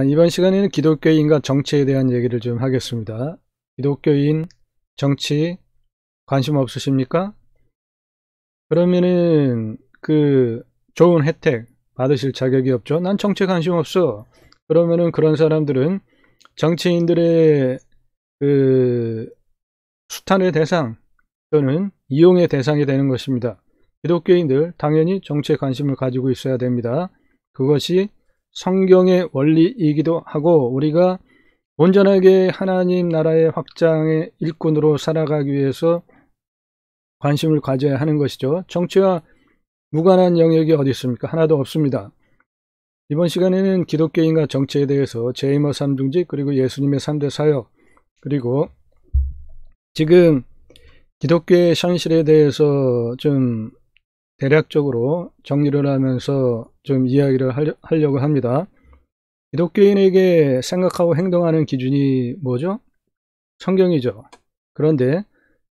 이번 시간에는 기독교인과 정치에 대한 얘기를 좀 하겠습니다. 기독교인, 정치 관심 없으십니까? 그러면은 그 좋은 혜택 받으실 자격이 없죠. 난 정치에 관심 없어. 그러면은 그런 사람들은 정치인들의 그 수탄의 대상 또는 이용의 대상이 되는 것입니다. 기독교인들 당연히 정치에 관심을 가지고 있어야 됩니다. 그것이 성경의 원리이기도 하고 우리가 온전하게 하나님 나라의 확장의 일꾼으로 살아가기 위해서 관심을 가져야 하는 것이죠. 정치와 무관한 영역이 어디 있습니까? 하나도 없습니다. 이번 시간에는 기독교인과 정치에 대해서 제이머 삼중직 그리고 예수님의 3대 사역 그리고 지금 기독교의 현실에 대해서 좀 대략적으로 정리를 하면서 좀 이야기를 하려고 합니다. 기독교인에게 생각하고 행동하는 기준이 뭐죠? 성경이죠. 그런데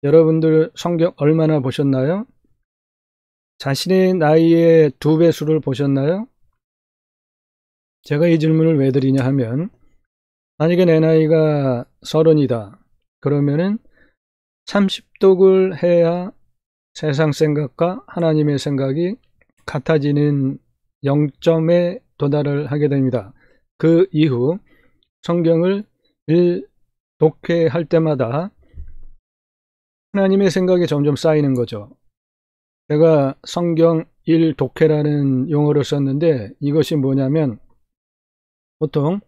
여러분들 성경 얼마나 보셨나요? 자신의 나이의 2배수를 보셨나요? 제가 이 질문을 왜 드리냐 하면 만약에 내 나이가 30이다. 그러면은 30독을 해야 세상 생각과 하나님의 생각이 같아지는 0점에 도달을 하게 됩니다. 그 이후 성경을 독해할 때마다 하나님의 생각이 점점 쌓이는 거죠. 제가 성경 1독해라는 용어를 썼는데 이것이 뭐냐면 보통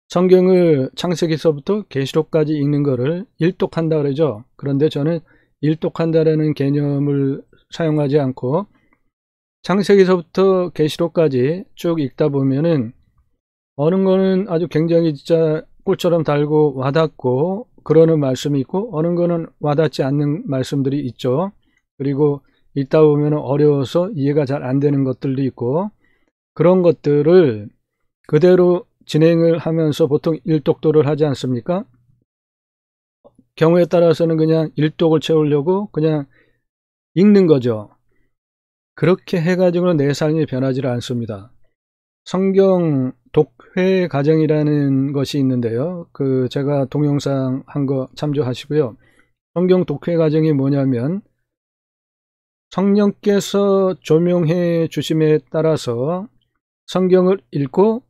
성경을 창세기서부터 계시록까지 읽는 거를 일독한다 그러죠. 그런데 저는 일독한다라는 개념을 사용하지 않고 창세기서부터 계시록까지 쭉 읽다 보면은 어느 거는 아주 굉장히 진짜 꿀처럼 달고 와닿고 그러는 말씀이 있고 어느 거는 와닿지 않는 말씀들이 있죠. 그리고 읽다 보면 어려워서 이해가 잘 안 되는 것들도 있고 그런 것들을 그대로 진행을 하면서 보통 일독도를 하지 않습니까? 경우에 따라서는 그냥 일독을 채우려고 그냥 읽는 거죠. 그렇게 해가지고는 내 삶이 변하지 않습니다. 성경 독해 과정이라는 것이 있는데요. 제가 동영상 한 거 참조하시고요. 성경 독해 과정이 뭐냐면 성령께서 조명해 주심에 따라서 성경을 읽고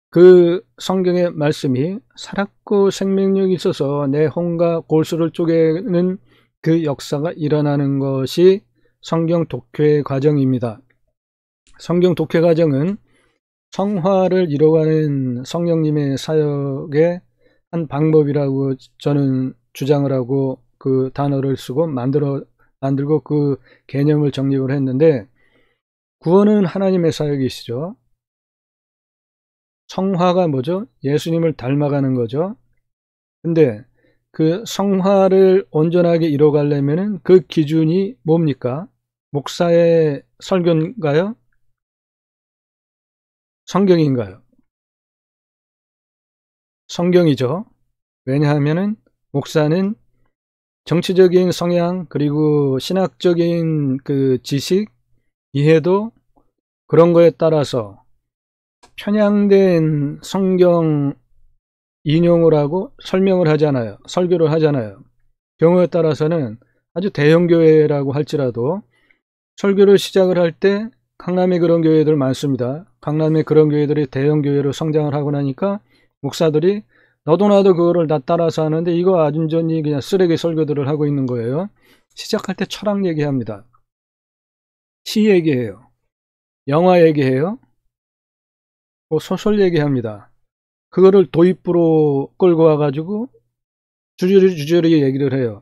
그 성경의 말씀이 살았고 생명력이 있어서 내 혼과 골수를 쪼개는 그 역사가 일어나는 것이 성경 독해 과정입니다. 성경 독해 과정은 성화를 이뤄가는 성령님의 사역의 한 방법이라고 저는 주장을 하고 그 단어를 쓰고 만들고 그 개념을 정립을 했는데 구원은 하나님의 사역이시죠. 성화가 뭐죠? 예수님을 닮아가는 거죠. 근데 그 성화를 온전하게 이뤄가려면 그 기준이 뭡니까? 목사의 설교인가요? 성경인가요? 성경이죠. 왜냐하면은 목사는 정치적인 성향 그리고 신학적인 그 지식, 이해도 그런 거에 따라서 편향된 성경 인용을 하고 설명을 하잖아요. 설교를 하잖아요. 경우에 따라서는 아주 대형교회라고 할지라도 설교를 시작을 할 때 강남에 그런 교회들 많습니다. 강남에 그런 교회들이 대형교회로 성장을 하고 나니까 목사들이 너도 나도 그거를 다 따라서 하는데 이거 완전히 그냥 쓰레기 설교들을 하고 있는 거예요. 시작할 때 철학 얘기합니다. 시 얘기해요. 영화 얘기해요. 뭐 소설 얘기합니다. 그거를 도입부로 끌고 와가지고 주저리 얘기를 해요.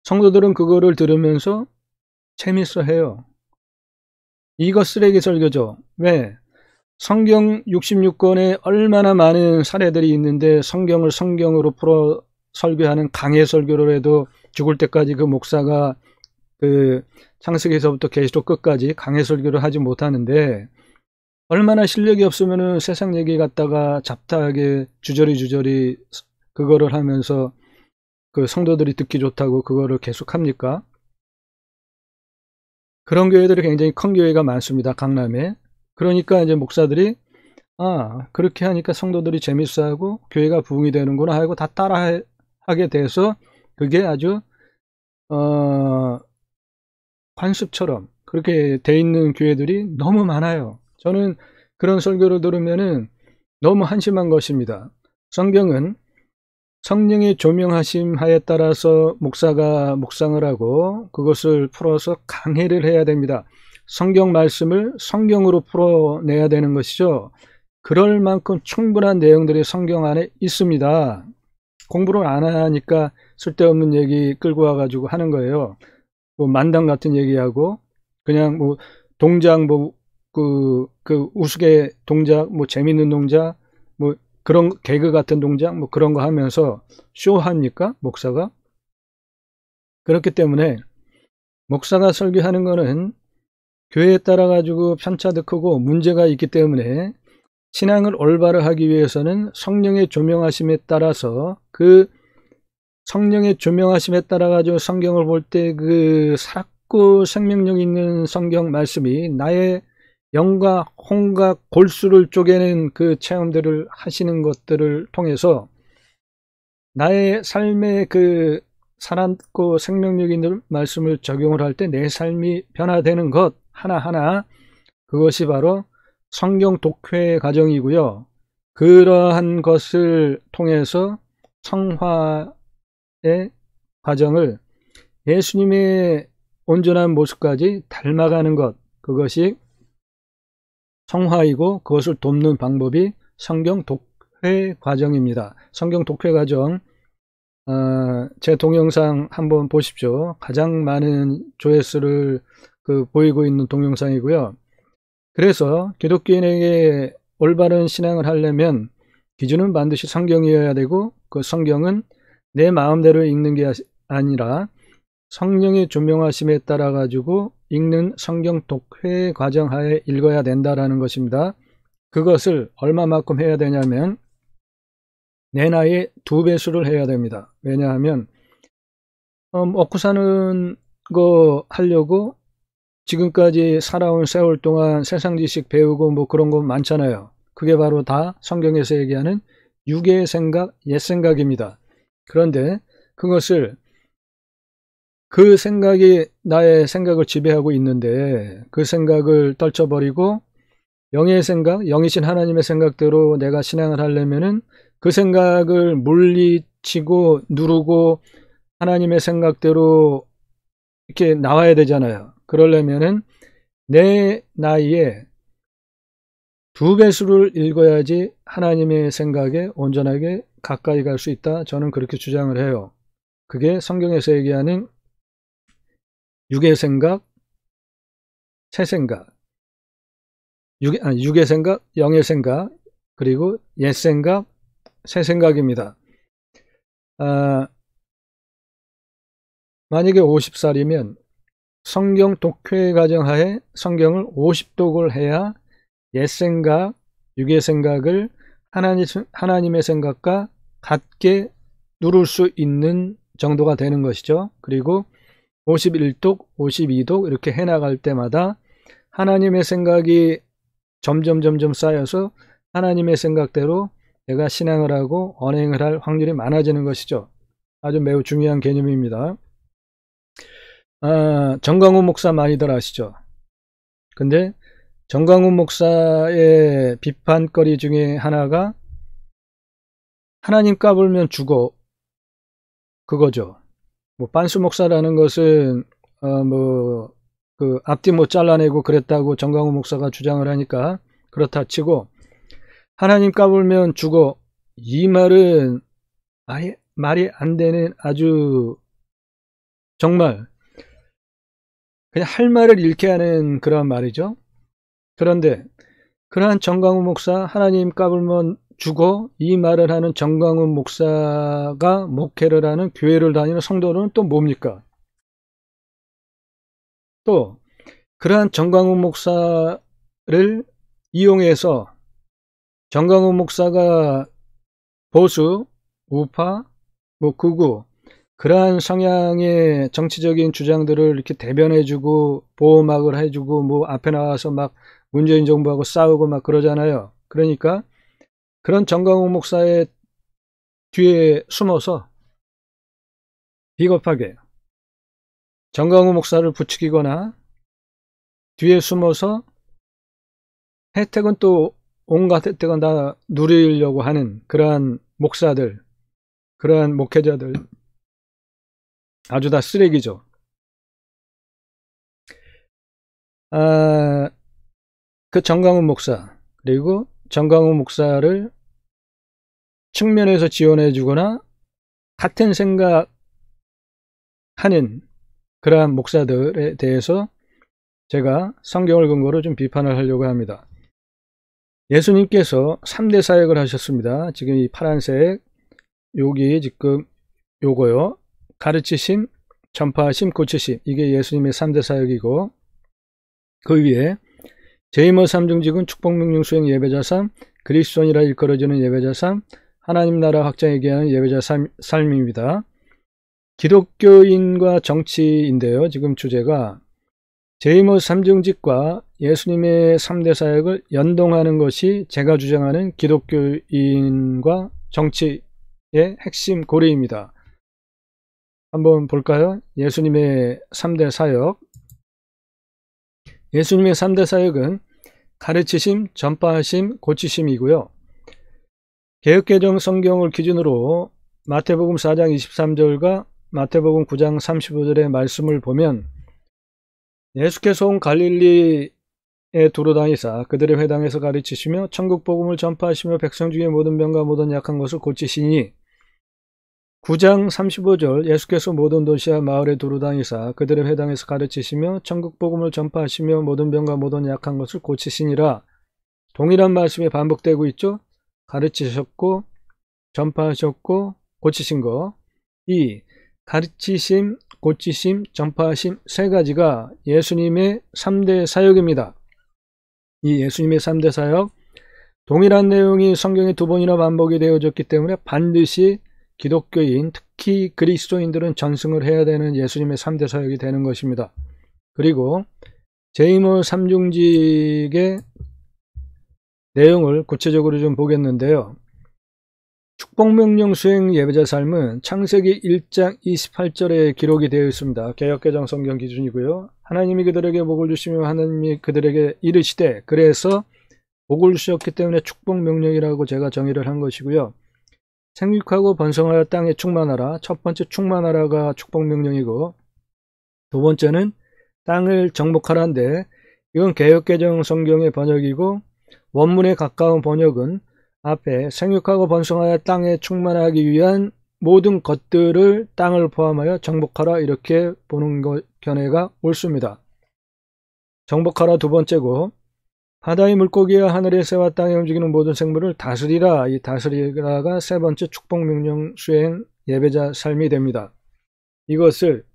성도들은 그거를 들으면서 재밌어 해요. 이거 쓰레기 설교죠. 왜? 성경 66권에 얼마나 많은 사례들이 있는데 성경을 성경으로 풀어 설교하는 강해 설교를 해도 죽을 때까지 그 목사가 그 창세기에서부터 계시록 끝까지 강해 설교를 하지 못하는데 얼마나 실력이 없으면은 세상 얘기 갖다가 잡다하게 주저리 그거를 하면서 그 성도들이 듣기 좋다고 그거를 계속합니까? 그런 교회들이 굉장히 큰 교회가 많습니다. 강남에. 그러니까 이제 목사들이 그렇게 하니까 성도들이 재밌어하고 교회가 부흥이 되는구나 하고 다 따라하게 돼서 그게 아주 관습처럼 그렇게 돼 있는 교회들이 너무 많아요. 저는 그런 설교를 들으면은 너무 한심한 것입니다. 성경은 성령의 조명하심 하에 따라서 목사가 묵상을 하고 그것을 풀어서 강해를 해야 됩니다. 성경 말씀을 성경으로 풀어내야 되는 것이죠. 그럴 만큼 충분한 내용들이 성경 안에 있습니다. 공부를 안 하니까 쓸데없는 얘기 끌고 와가지고 하는 거예요. 뭐 만당 같은 얘기하고 그냥 뭐 동작 그 우스개 동작 뭐 재밌는 동작 뭐 그런 개그 같은 동작 뭐 그런 거 하면서 쇼합니까 목사가? 그렇기 때문에 목사가 설교하는 거는 교회에 따라 가지고 편차도 크고 문제가 있기 때문에 신앙을 올바로 하기 위해서는 성령의 조명하심에 따라서 그 성령의 조명하심에 따라 가지고 성경을 볼 때 그 살았고 생명력 있는 성경 말씀이 나의 영과 혼과 골수를 쪼개는 그 체험들을 하시는 것들을 통해서 나의 삶의 그 살았고 생명력 있는 말씀을 적용을 할 때 내 삶이 변화되는 것 하나하나 그것이 바로 성경 독회 과정이고요. 그러한 것을 통해서 성화의 과정을 예수님의 온전한 모습까지 닮아가는 것 그것이 성화이고 그것을 돕는 방법이 성경 독회 과정입니다. 성경 독회 과정 제 동영상 한번 보십시오. 가장 많은 조회수를 보이고 있는 동영상이고요. 그래서 기독교인에게 올바른 신앙을 하려면 기준은 반드시 성경이어야 되고 그 성경은 내 마음대로 읽는 게 아니라 성령의 조명하심에 따라 가지고 읽는 성경 독회 과정 하에 읽어야 된다라는 것입니다. 그것을 얼마만큼 해야 되냐면 내 나이의 2배수를 해야 됩니다. 왜냐하면 먹고 사는 거 하려고 지금까지 살아온 세월 동안 세상 지식 배우고 뭐 그런 거 많잖아요. 그게 바로 다 성경에서 얘기하는 육의 생각, 옛 생각입니다. 그런데 그것을 그 생각이 나의 생각을 지배하고 있는데 그 생각을 떨쳐버리고 영의 생각, 영이신 하나님의 생각대로 내가 신앙을 하려면은 그 생각을 물리치고 누르고 하나님의 생각대로 이렇게 나와야 되잖아요. 그러려면은 내 나이에 2배수를 읽어야지 하나님의 생각에 온전하게 가까이 갈 수 있다. 저는 그렇게 주장을 해요. 그게 성경에서 얘기하는 육의 생각, 새 생각, 육의 생각, 영의 생각, 그리고 옛 생각, 새 생각입니다. 만약에 50살이면 성경 독회 과정하에 성경을 50독을 해야 옛 생각, 육의 생각을 하나님의 생각과 같게 누를 수 있는 정도가 되는 것이죠. 그리고 51독, 52독 이렇게 해나갈 때마다 하나님의 생각이 점점 쌓여서 하나님의 생각대로 내가 신앙을 하고 언행을 할 확률이 많아지는 것이죠. 아주 매우 중요한 개념입니다. 정광훈 목사 많이들 아시죠? 근데 정광훈 목사의 비판거리 중에 하나가 하나님 까불면 죽어 그거죠. 뭐 빤수 목사라는 것은 그 앞뒤 못 잘라내고 그랬다고 정광훈 목사가 주장을 하니까 그렇다 치고 하나님 까불면 죽어 이 말은 아예 말이 안 되는 아주 정말 그냥 할 말을 잃게 하는 그런 말이죠. 그런데 그러한 정광훈 목사 하나님 까불면 죽어 이 말을 하는 정광훈 목사가 목회를 하는 교회를 다니는 성도는 또 뭡니까? 또 그러한 정광훈 목사를 이용해서 정광훈 목사가 보수, 우파, 뭐 극우 그러한 성향의 정치적인 주장들을 이렇게 대변해주고 보호막을 해주고 뭐 앞에 나와서 막 문재인 정부하고 싸우고 막 그러잖아요. 그러니까 그런 정강욱 목사의 뒤에 숨어서 비겁하게 정강욱 목사를 부추기거나 뒤에 숨어서 혜택은 또 온갖 혜택은 다 누리려고 하는 그러한 목사들, 그러한 목회자들 아주 다 쓰레기죠. 그 정강훈 목사, 그리고 정강훈 목사를 측면에서 지원해 주거나 같은 생각하는 그러한 목사들에 대해서 제가 성경을 근거로 좀 비판을 하려고 합니다. 예수님께서 3대 사역을 하셨습니다. 지금 이 파란색 여기 지금 요거요. 가르치심, 전파하심, 고치심. 이게 예수님의 3대 사역이고, 그 위에 제이머 3중직은 축복명령 수행 예배자 삶, 그리스도인이라 일컬어지는 예배자 삶, 하나님 나라 확장에 기하는 예배자 삶입니다. 기독교인과 정치인데요. 지금 주제가 제이머 3중직과 예수님의 3대 사역을 연동하는 것이 제가 주장하는 기독교인과 정치의 핵심 고리입니다. 한번 볼까요? 예수님의 3대 사역. 예수님의 3대 사역은 가르치심, 전파하심, 고치심이고요. 개역개정 성경을 기준으로 마태복음 4장 23절과 마태복음 9장 35절의 말씀을 보면 예수께서 온 갈릴리에 두루 다니사 그들의 회당에서 가르치시며 천국 복음을 전파하시며 백성 중에 모든 병과 모든 약한 것을 고치시니 9장 35절 예수께서 모든 도시와 마을에 두루 다니사 그들의 회당에서 가르치시며 천국 복음을 전파하시며 모든 병과 모든 약한 것을 고치시니라. 동일한 말씀이 반복되고 있죠. 가르치셨고 전파하셨고 고치신 거. 이 가르치심, 고치심, 전파하심 세 가지가 예수님의 3대 사역입니다. 이 예수님의 3대 사역, 동일한 내용이 성경에 2번이나 반복이 되어졌기 때문에 반드시 기독교인, 특히 그리스도인들은 전승을 해야 되는 예수님의 3대 사역이 되는 것입니다. 그리고 제이머 3중직의 내용을 구체적으로 좀 보겠는데요. 축복명령 수행 예배자 삶은 창세기 1장 28절에 기록이 되어 있습니다. 개역개정 성경 기준이고요. 하나님이 그들에게 복을 주시며 하나님이 그들에게 이르시되, 그래서 복을 주셨기 때문에 축복명령이라고 제가 정의를 한 것이고요. 생육하고 번성하여 땅에 충만하라. 첫 번째 충만하라가 축복명령이고, 두 번째는 땅을 정복하라인데, 이건 개역개정 성경의 번역이고, 원문에 가까운 번역은 앞에 생육하고 번성하여 땅에 충만하기 위한 모든 것들을 땅을 포함하여 정복하라 이렇게 보는 견해가 옳습니다. 정복하라 두 번째고, 바다의 물고기와 하늘의 새와 땅에 움직이는 모든 생물을 다스리라. 이 다스리라가 세 번째 축복명령 수행 예배자 삶이 됩니다. 이것을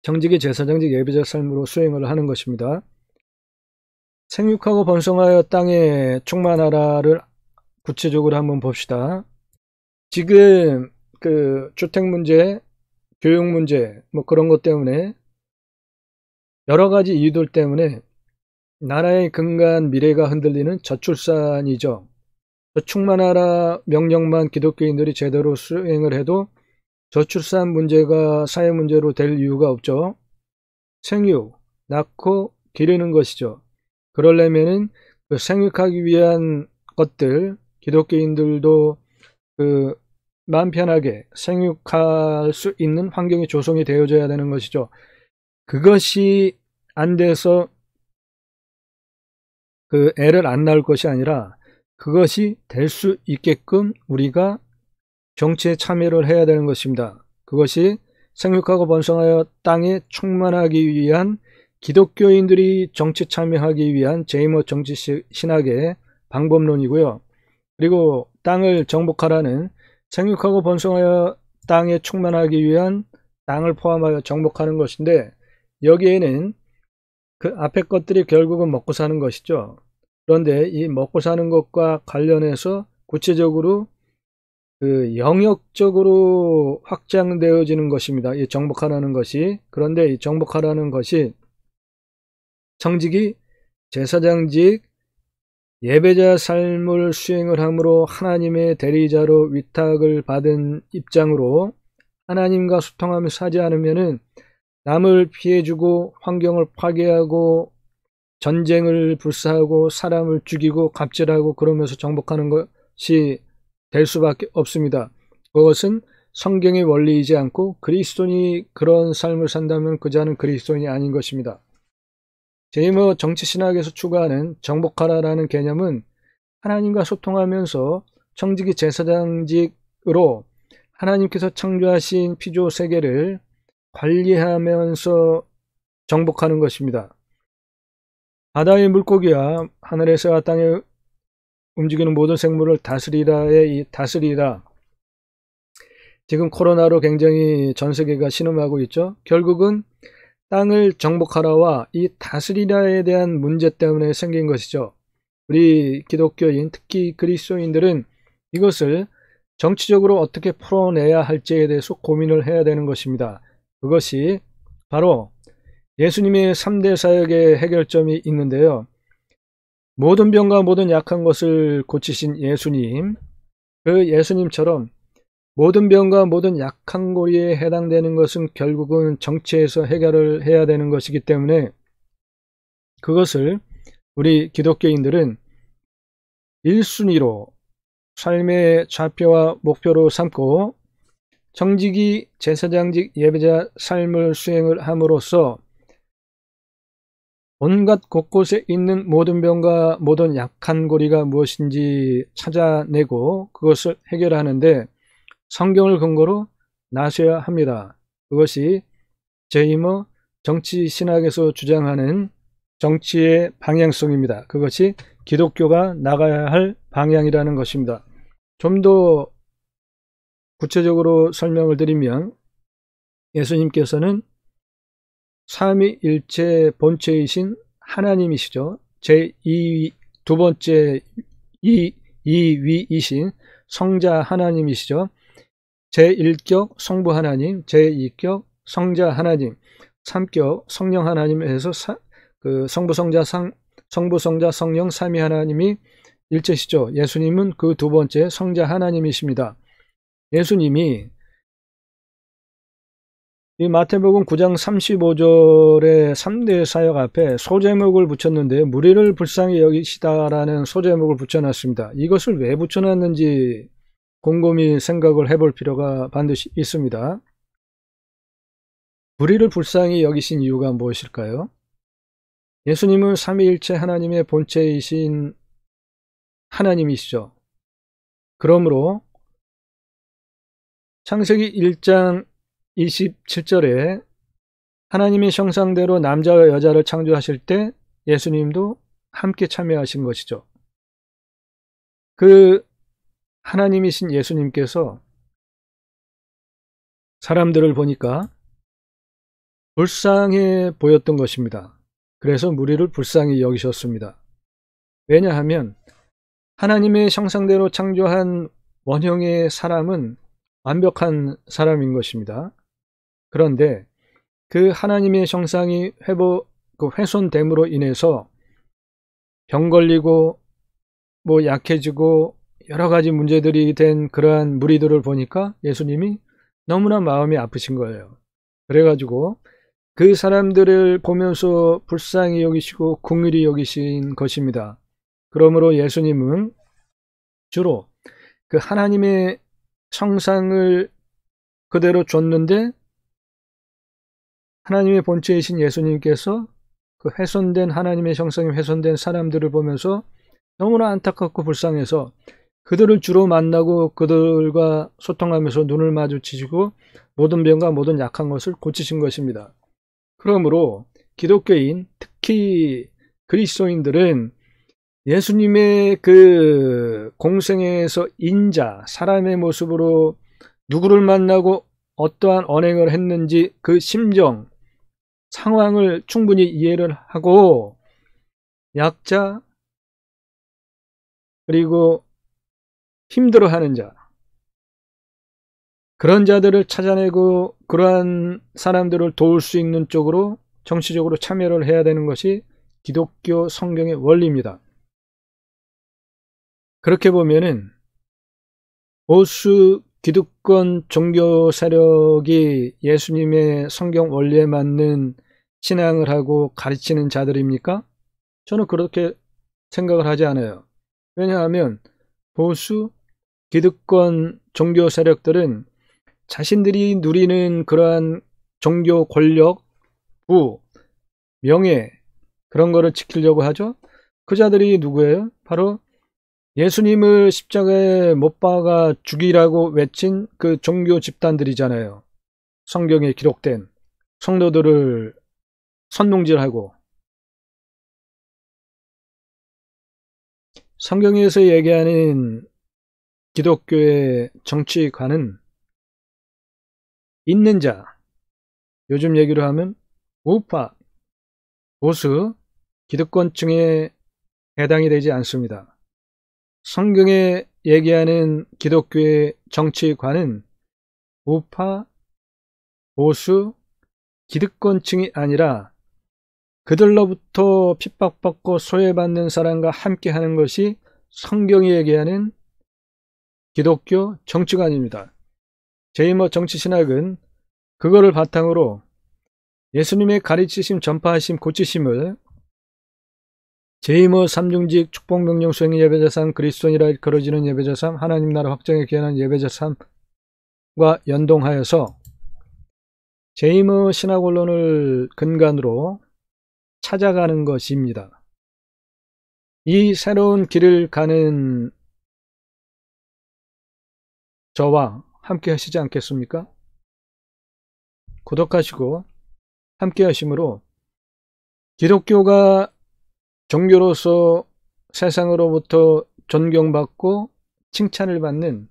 정직의 제사장직 예배자 삶으로 수행을 하는 것입니다. 생육하고 번성하여 땅에 충만하라를 구체적으로 한번 봅시다. 지금 그 주택 문제, 교육 문제 뭐 그런 것 때문에 여러 가지 이유들 때문에 나라의 근간 미래가 흔들리는 저출산이죠. 충만하라 명령만 기독교인들이 제대로 수행을 해도 저출산 문제가 사회 문제로 될 이유가 없죠. 생육, 낳고 기르는 것이죠. 그러려면은 그 생육하기 위한 것들, 기독교인들도 그 마음 편하게 생육할 수 있는 환경이 조성이 되어져야 되는 것이죠. 그것이 안 돼서 그 애를 안 낳을 것이 아니라 그것이 될 수 있게끔 우리가 정치에 참여를 해야 되는 것입니다. 그것이 생육하고 번성하여 땅에 충만하기 위한 기독교인들이 정치 참여하기 위한 제이머 정치 신학의 방법론이고요. 그리고 땅을 정복하라는 생육하고 번성하여 땅에 충만하기 위한 땅을 포함하여 정복하는 것인데, 여기에는 그 앞에 것들이 결국은 먹고 사는 것이죠. 그런데 이 먹고 사는 것과 관련해서 구체적으로 그 영역적으로 확장되어지는 것입니다. 이 정복하라는 것이. 그런데 이 정복하라는 것이 정직이 제사장직 예배자 삶을 수행을 함으로 하나님의 대리자로 위탁을 받은 입장으로 하나님과 소통하면서 하지 않으면은 남을 피해주고 환경을 파괴하고 전쟁을 불사하고 사람을 죽이고 갑질하고 그러면서 정복하는 것이 될 수밖에 없습니다. 그것은 성경의 원리이지 않고 그리스도인이 그런 삶을 산다면 그 자는 그리스도인이 아닌 것입니다. 제이머 정치신학에서 추구하는 정복하라라는 개념은 하나님과 소통하면서 청지기 제사장직으로 하나님께서 창조하신 피조 세계를 관리하면서 정복하는 것입니다. 바다의 물고기와 하늘에서와 땅에 움직이는 모든 생물을 다스리라의 이 다스리라, 지금 코로나로 굉장히 전 세계가 신음하고 있죠. 결국은 땅을 정복하라와 이 다스리라에 대한 문제 때문에 생긴 것이죠. 우리 기독교인, 특히 그리스도인들은 이것을 정치적으로 어떻게 풀어내야 할지에 대해서 고민을 해야 되는 것입니다. 그것이 바로 예수님의 3대 사역의 해결점이 있는데요. 모든 병과 모든 약한 것을 고치신 예수님, 그 예수님처럼 모든 병과 모든 약한 고리에 해당되는 것은 결국은 정치에서 해결을 해야 되는 것이기 때문에 그것을 우리 기독교인들은 1순위로 삶의 좌표와 목표로 삼고 정직이 제사장직 예배자 삶을 수행을 함으로써 온갖 곳곳에 있는 모든 병과 모든 약한 고리가 무엇인지 찾아내고 그것을 해결하는데 성경을 근거로 나서야 합니다. 그것이 제이머 정치신학에서 주장하는 정치의 방향성입니다. 그것이 기독교가 나가야 할 방향이라는 것입니다. 좀 더 구체적으로 설명을 드리면 예수님께서는 삼위일체 본체이신 하나님이시죠. 두 번째 이위이신 성자 하나님이시죠. 제1격 성부 하나님, 제2격 성자 하나님, 3격 성령 하나님에서 성부 성자 성령 삼위 하나님이 일체시죠. 예수님은 그 두 번째 성자 하나님이십니다. 예수님이 이 마태복음 9장 35절의 3대 사역 앞에 소제목을 붙였는데 무리를 불쌍히 여기시다라는 소제목을 붙여놨습니다. 이것을 왜 붙여놨는지 곰곰이 생각을 해볼 필요가 반드시 있습니다. 무리를 불쌍히 여기신 이유가 무엇일까요? 예수님은 삼위일체 하나님의 본체이신 하나님이시죠. 그러므로 창세기 1장 27절에 하나님의 형상대로 남자와 여자를 창조하실 때 예수님도 함께 참여하신 것이죠. 그 하나님이신 예수님께서 사람들을 보니까 불쌍해 보였던 것입니다. 그래서 무리를 불쌍히 여기셨습니다. 왜냐하면 하나님의 형상대로 창조한 원형의 사람은 완벽한 사람인 것입니다. 그런데 그 하나님의 형상이 훼손됨으로 인해서 병 걸리고 약해지고 여러 가지 문제들이 된 그러한 무리들을 보니까 예수님이 너무나 마음이 아프신 거예요. 그래가지고 그 사람들을 보면서 불쌍히 여기시고 긍휼히 여기신 것입니다. 그러므로 예수님은 주로 그 하나님의 형상을 그대로 줬는데 하나님의 본체이신 예수님께서 그 훼손된 하나님의 형상이 훼손된 사람들을 보면서 너무나 안타깝고 불쌍해서 그들을 주로 만나고 그들과 소통하면서 눈을 마주치시고 모든 병과 모든 약한 것을 고치신 것입니다. 그러므로 기독교인, 특히 그리스도인들은 예수님의 그 공생애에서 인자, 사람의 모습으로 누구를 만나고 어떠한 언행을 했는지 그 심정, 상황을 충분히 이해를 하고 약자 그리고 힘들어하는 자, 그런 자들을 찾아내고 그러한 사람들을 도울 수 있는 쪽으로 정치적으로 참여를 해야 되는 것이 기독교 성경의 원리입니다. 그렇게 보면은 보수 기득권 종교 세력이 예수님의 성경 원리에 맞는 신앙을 하고 가르치는 자들입니까? 저는 그렇게 생각을 하지 않아요. 왜냐하면 보수 기득권 종교 세력들은 자신들이 누리는 그러한 종교 권력, 부, 명예 그런 거를 지키려고 하죠. 그 자들이 누구예요? 바로 예수님을 십자가에 못 박아 죽이라고 외친 그 종교 집단들이잖아요. 성경에 기록된 성도들을 선동질하고, 성경에서 얘기하는 기독교의 정치관은 있는 자, 요즘 얘기로 하면 우파, 보수, 기득권층에 해당이 되지 않습니다. 성경에 얘기하는 기독교의 정치관은 우파, 보수, 기득권층이 아니라 그들로부터 핍박받고 소외받는 사람과 함께 하는 것이 성경이 얘기하는 기독교 정치관입니다. 제이머 정치신학은 그거를 바탕으로 예수님의 가르치심, 전파하심, 고치심을 제이머 삼중직 축복명령 수행 예배자삼, 그리스도인이라 일컬어지는 예배자삼, 하나님 나라 확정에 기한한 예배자삼과 연동하여서 제이머 신학원론을 근간으로 찾아가는 것입니다. 이 새로운 길을 가는 저와 함께 하시지 않겠습니까? 구독하시고 함께 하심으로 기독교가 종교로서 세상으로부터 존경받고 칭찬을 받는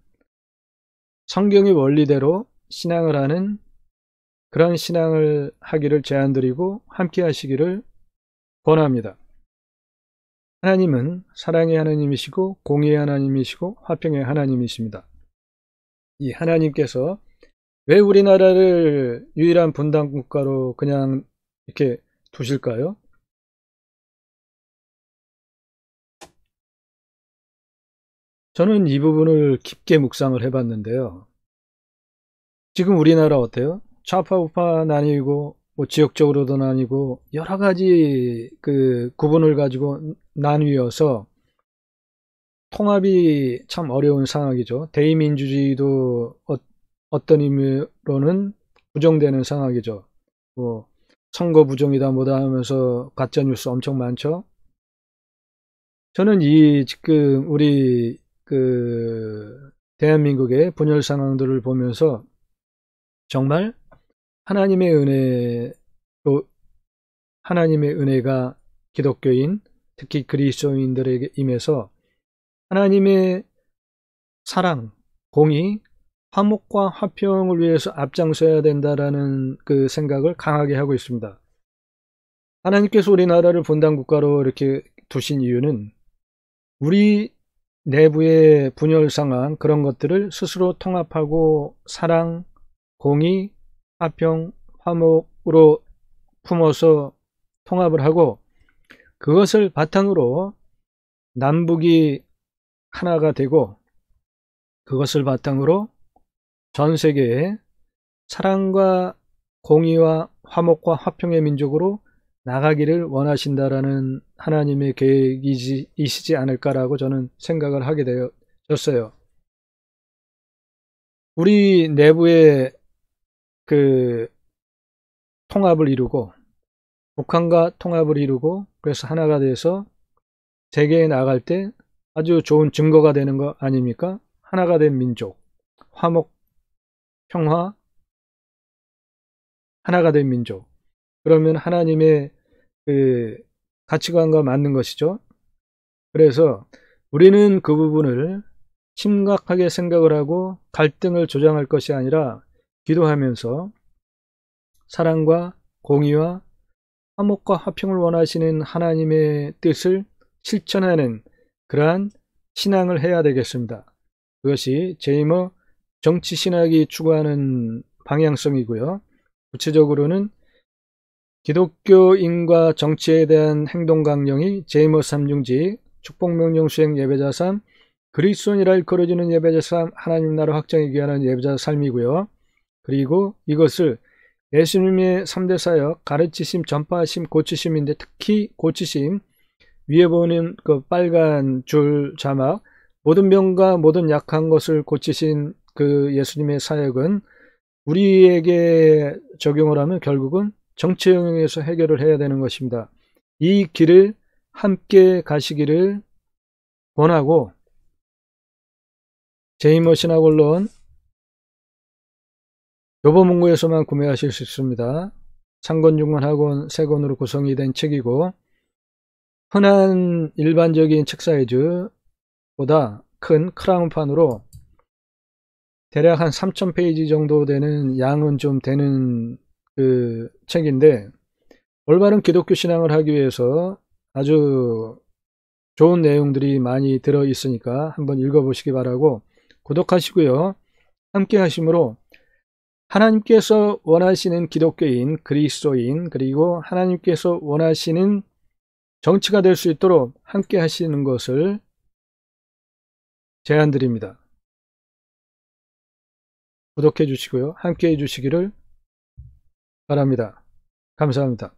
성경의 원리대로 신앙을 하는 그런 신앙을 하기를 제안드리고 함께 하시기를 권합니다. 하나님은 사랑의 하나님이시고 공의의 하나님이시고 화평의 하나님이십니다. 이 하나님께서 왜 우리나라를 유일한 분단 국가로 그냥 이렇게 두실까요? 저는 이 부분을 깊게 묵상을 해봤는데요. 지금 우리나라 어때요? 좌파 우파 나뉘고 뭐 지역적으로도 나뉘고 여러 가지 그 구분을 가지고 나뉘어서 통합이 참 어려운 상황이죠. 대의민주주의도 어떤 의미로는 부정되는 상황이죠. 뭐 선거 부정이다 뭐다 하면서 가짜뉴스 엄청 많죠. 저는 이 지금 우리 그 대한민국의 분열 상황들을 보면서 정말 하나님의 은혜가 기독교인, 특히 그리스도인들에게 임해서 하나님의 사랑, 공의, 화목과 화평을 위해서 앞장서야 된다라는 그 생각을 강하게 하고 있습니다. 하나님께서 우리나라를 분단국가로 이렇게 두신 이유는 우리 내부의 분열 상황, 그런 것들을 스스로 통합하고 사랑, 공의, 화평, 화목으로 품어서 통합을 하고 그것을 바탕으로 남북이 하나가 되고 그것을 바탕으로 전 세계에 사랑과 공의와 화목과 화평의 민족으로 나가기를 원하신다라는 하나님의 계획이시지 않을까라고 저는 생각을 하게 되었어요. 우리 내부의 그 통합을 이루고 북한과 통합을 이루고 그래서 하나가 돼서 세계에 나갈 때 아주 좋은 증거가 되는 거 아닙니까? 하나가 된 민족, 화목, 평화, 하나가 된 민족. 그러면 하나님의 그 가치관과 맞는 것이죠. 그래서 우리는 그 부분을 심각하게 생각을 하고 갈등을 조장할 것이 아니라 기도하면서 사랑과 공의와 화목과 화평을 원하시는 하나님의 뜻을 실천하는 그러한 신앙을 해야 되겠습니다. 그것이 제이머 정치신학이 추구하는 방향성이고요. 구체적으로는 기독교인과 정치에 대한 행동 강령이 제이머 3중직 축복명령 수행 예배자 3 그리스도인이라 일컬어지는 예배자 삶, 하나님 나라 확장에 귀하는 예배자 삶이고요. 그리고 이것을 예수님의 3대 사역, 가르치심, 전파하심, 고치심인데 특히 고치심, 위에 보는 그 빨간 줄 자막, 모든 병과 모든 약한 것을 고치신 그 예수님의 사역은 우리에게 적용을 하면 결국은 정치 영역에서 해결을 해야 되는 것입니다. 이 길을 함께 가시기를 원하고, 제이머 신학원론 교보문고에서만 구매하실 수 있습니다. 창건중간학원 3권으로 구성이 된 책이고, 흔한 일반적인 책 사이즈보다 큰 크라운판으로 대략 한 3000페이지 정도 되는, 양은 좀 되는 그 책인데, 올바른 기독교 신앙을 하기 위해서 아주 좋은 내용들이 많이 들어 있으니까 한번 읽어보시기 바라고, 구독하시고요. 함께 하심으로 하나님께서 원하시는 기독교인, 그리스도인, 그리고 하나님께서 원하시는 정치가 될 수 있도록 함께 하시는 것을 제안드립니다. 구독해 주시고요. 함께 해 주시기를 바랍니다. 감사합니다.